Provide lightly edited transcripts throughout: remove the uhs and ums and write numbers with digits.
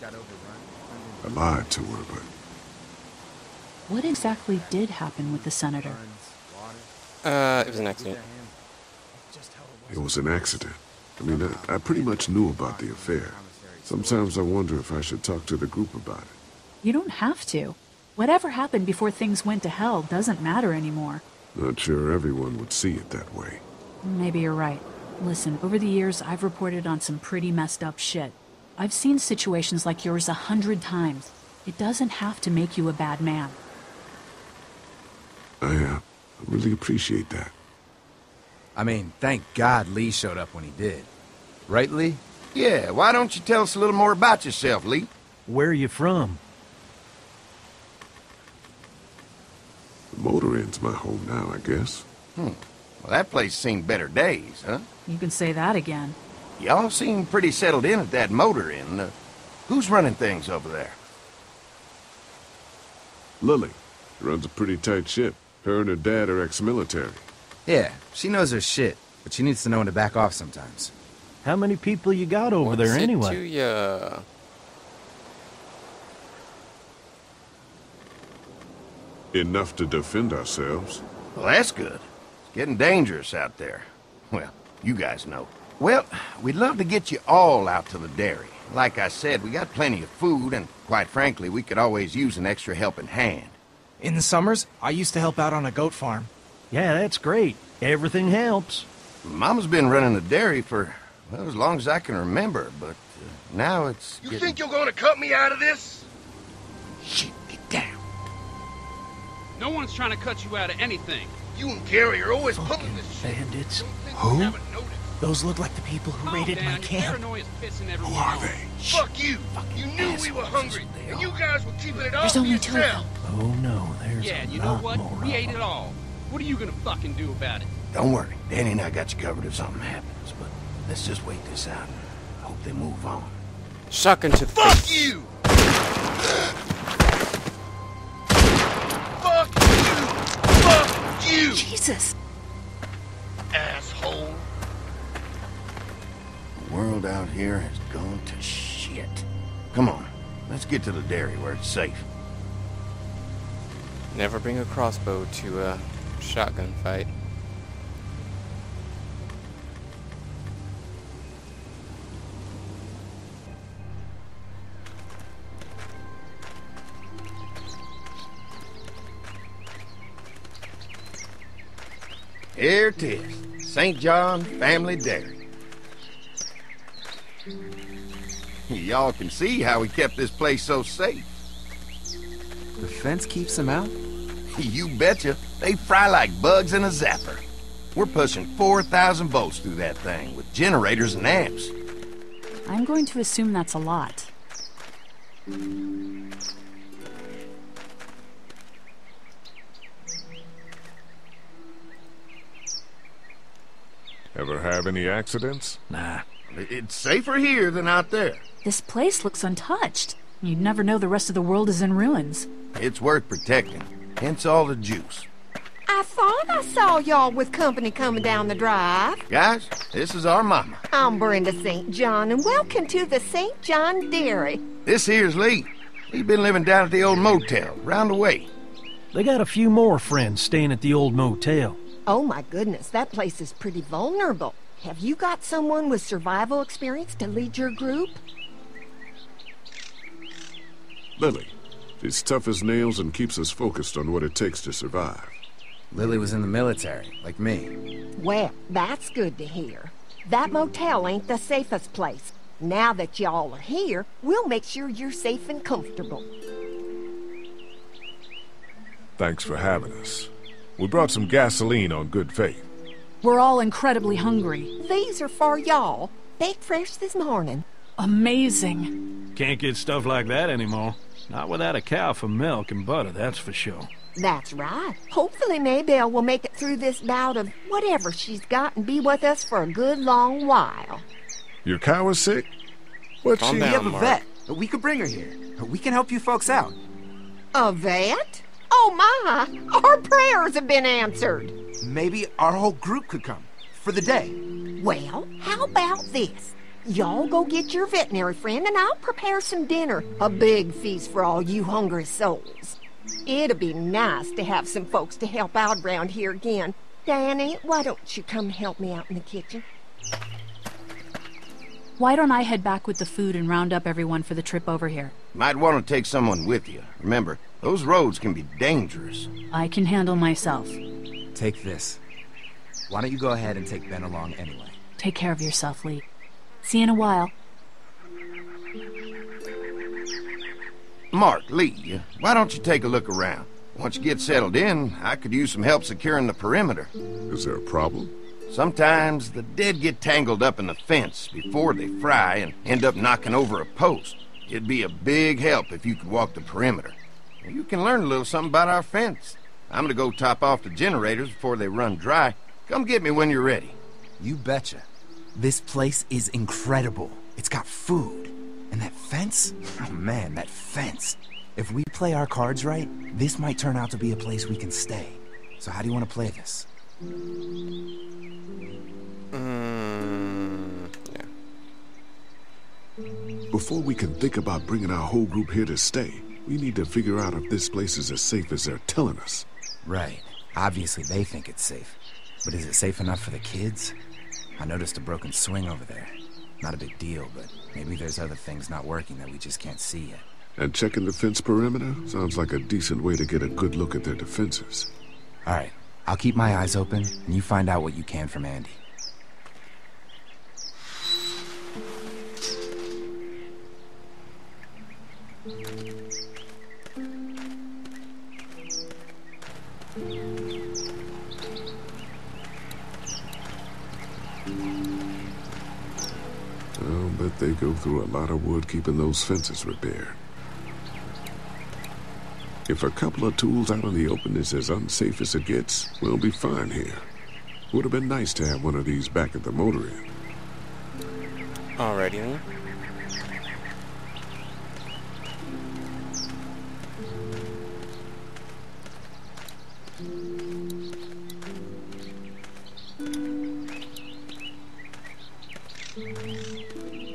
I lied to her, but What exactly did happen with the senator? It was an accident. it was an accident. I mean, I pretty much knew about the affair. Sometimes I wonder if I should talk to the group about it. You don't have to. Whatever happened before things went to hell doesn't matter anymore. Not sure everyone would see it that way. Maybe you're right. Listen, over the years, I've reported on some pretty messed up shit. I've seen situations like yours 100 times. It doesn't have to make you a bad man. I really appreciate that. I mean, thank God Lee showed up when he did. Right, Lee? Yeah, why don't you tell us a little more about yourself, Lee? Where are you from? The motor inn's my home now, I guess. Well, that place seen better days, huh? You can say that again. Y'all seem pretty settled in at that motor inn. Who's running things over there? Lily runs a pretty tight ship. Her and her dad are ex-military. Yeah, she knows her shit, but she needs to know when to back off sometimes. How many people you got over What's there it anyway? to ya? Enough to defend ourselves. Well, that's good. It's getting dangerous out there. Well, you guys know. Well, we'd love to get you all out to the dairy. Like I said, we got plenty of food, and quite frankly, we could always use an extra helping hand. In the summers, I used to help out on a goat farm. Yeah, that's great. Everything helps. Mama's been running the dairy for, well, as long as I can remember, but now it's You think you're gonna cut me out of this? Shit, get down. No one's trying to cut you out of anything. You and Gary are always pulling this shit. Bandits. Don't think Who? you haven't noticed. Those look like the people who Calm raided down, my your camp. paranoia's pissing Who everyone are off. they? Fuck you! You knew we were hungry, and you guys were keeping it all There's to only two of yourself. them. Oh no, there's Yeah, a and you know lot what? more We of ate them. it all. What are you gonna fucking do about it? Don't worry, Danny and I got you covered if something happens, but let's just wait this out and hope they move on. Shotgun to the Fuck face. you! Fuck you! Fuck you! Jesus! Asshole! The world out here has gone to shit. Come on, let's get to the dairy where it's safe. Never bring a crossbow to a shotgun fight. Here it is, St. John Family Dairy. Y'all can see how we kept this place so safe. The fence keeps them out? You betcha. They fry like bugs in a zapper. We're pushing 4,000 volts through that thing with generators and amps. I'm going to assume that's a lot. Ever have any accidents? Nah. It's safer here than out there. This place looks untouched. You'd never know the rest of the world is in ruins. It's worth protecting, hence all the juice. I thought I saw y'all with company coming down the drive. Guys, this is our mama. I'm Brenda St. John, and welcome to the St. John Dairy. This here's Lee. He's been living down at the old motel, round the way. They got a few more friends staying at the old motel. Oh my goodness, that place is pretty vulnerable. Have you got someone with survival experience to lead your group? Lily. She's tough as nails and keeps us focused on what it takes to survive. Lily was in the military, like me. Well, that's good to hear. That motel ain't the safest place. Now that y'all are here, we'll make sure you're safe and comfortable. Thanks for having us. We brought some gasoline on good faith. We're all incredibly hungry. These are for y'all. Baked fresh this morning. Amazing. Can't get stuff like that anymore. Not without a cow for milk and butter, that's for sure. That's right. Hopefully Maybelle will make it through this bout of whatever she's got and be with us for a good long while. Your cow is sick? What's Calm she... down. We have a Mark. vet. We could bring her here. We can help you folks out. A vet? Oh my! Our prayers have been answered. Maybe our whole group could come. For the day. Well, how about this? Y'all go get your veterinary friend and I'll prepare some dinner. A big feast for all you hungry souls. It'd be nice to have some folks to help out around here again. Danny, why don't you come help me out in the kitchen? Why don't I head back with the food and round up everyone for the trip over here? Might want to take someone with you. Remember, those roads can be dangerous. I can handle myself. Take this. Why don't you go ahead and take Ben along anyway? Take care of yourself, Lee. See you in a while. Mark, Lee, why don't you take a look around? Once you get settled in, I could use some help securing the perimeter. Is there a problem? Sometimes the dead get tangled up in the fence before they fry and end up knocking over a post. It'd be a big help if you could walk the perimeter. You can learn a little something about our fence. I'm gonna go top off the generators before they run dry. Come get me when you're ready. You betcha. This place is incredible. It's got food. And that fence? Oh man, that fence. If we play our cards right, this might turn out to be a place we can stay. So how do you want to play this? Yeah. Before we can think about bringing our whole group here to stay, we need to figure out if this place is as safe as they're telling us. Right. Obviously they think it's safe. But is it safe enough for the kids? I noticed a broken swing over there. Not a big deal, but maybe there's other things not working that we just can't see yet. And checking the fence perimeter sounds like a decent way to get a good look at their defenses. All right. I'll keep my eyes open, and you find out what you can from Andy. I'll bet they go through a lot of wood keeping those fences repaired. If a couple of tools out in the open is as unsafe as it gets, we'll be fine here. Would have been nice to have one of these back at the motor inn. Alrighty then.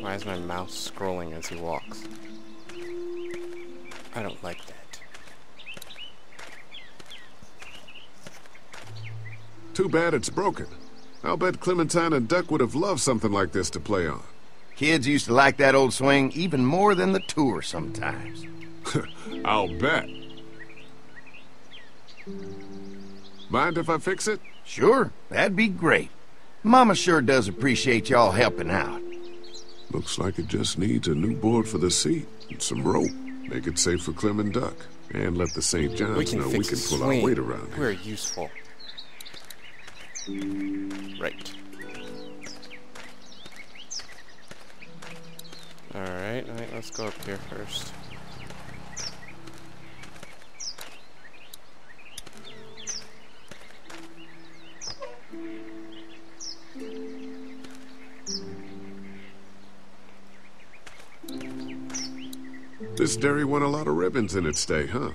Why is my mouse scrolling as he walks? I don't like that. Too bad it's broken. I'll bet Clementine and Duck would have loved something like this to play on. Kids used to like that old swing even more than the tour sometimes. I'll bet. Mind if I fix it? Sure, that'd be great. Mama sure does appreciate y'all helping out. Looks like it just needs a new board for the seat and some rope. Make it safe for Clem and Duck. And let the St. John's know we can pull our weight around here. We're useful. Right. Alright, let's go up here first. This dairy won a lot of ribbons in its day, huh?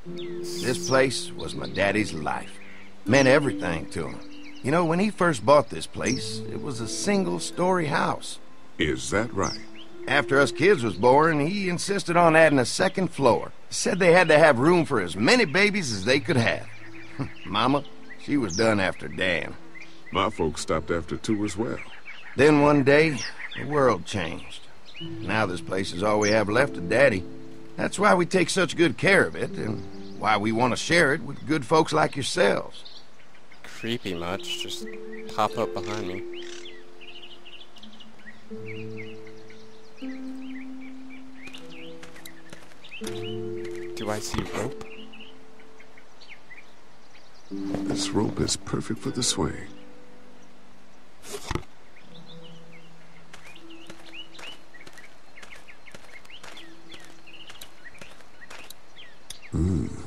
This place was my daddy's life. Meant everything to him. You know, when he first bought this place, it was a single-story house. Is that right? After us kids was born, he insisted on adding a second floor. Said they had to have room for as many babies as they could have. Mama, she was done after Dan. My folks stopped after 2 as well. Then one day, the world changed. Now this place is all we have left of Daddy. That's why we take such good care of it, and why we want to share it with good folks like yourselves. Creepy much, just pop up behind me. Do I see rope? This rope is perfect for the swing.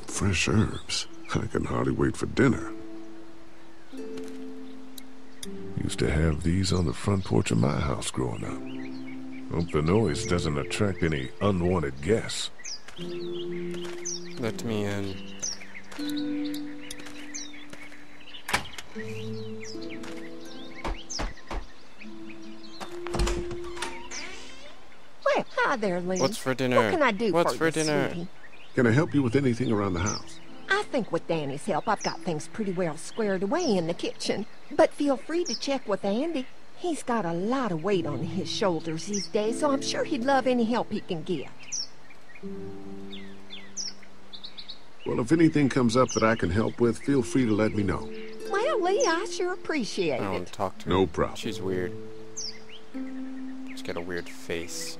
Fresh herbs. I can hardly wait for dinner. Used to have these on the front porch of my house growing up. Hope the noise doesn't attract any unwanted guests. Let me in. Well, hi there, Lee. What's for dinner? What can I do What's for for you, dinner? sweetie? Can I help you with anything around the house? I think with Danny's help, I've got things pretty well squared away in the kitchen. But feel free to check with Andy. He's got a lot of weight on his shoulders these days, so I'm sure he'd love any help he can get. Well, if anything comes up that I can help with, feel free to let me know. Well, Lee, I sure appreciate I don't want it. to talk to her. No problem. She's weird. She's got a weird face.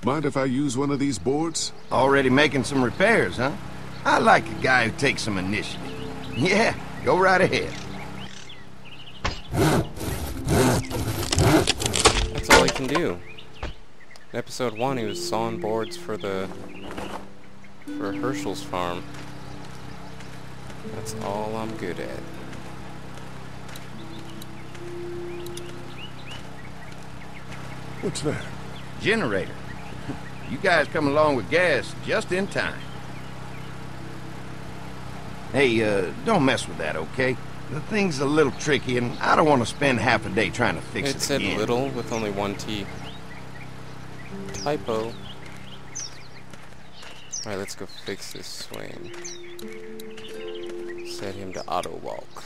Mind if I use one of these boards? Already making some repairs, huh? I like a guy who takes some initiative. Yeah, go right ahead. That's all he can do. In episode 1, he was sawing boards for Herschel's farm. That's all I'm good at. What's that? Generator. You guys come along with gas just in time. Hey, don't mess with that, okay? The thing's a little tricky, and I don't want to spend half a day trying to fix it It said again. little with only one T. Typo. Alright, let's go fix this swing. Set him to auto walk.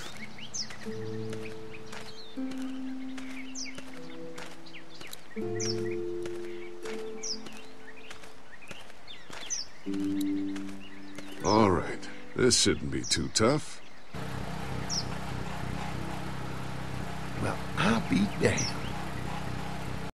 All right. This shouldn't be too tough.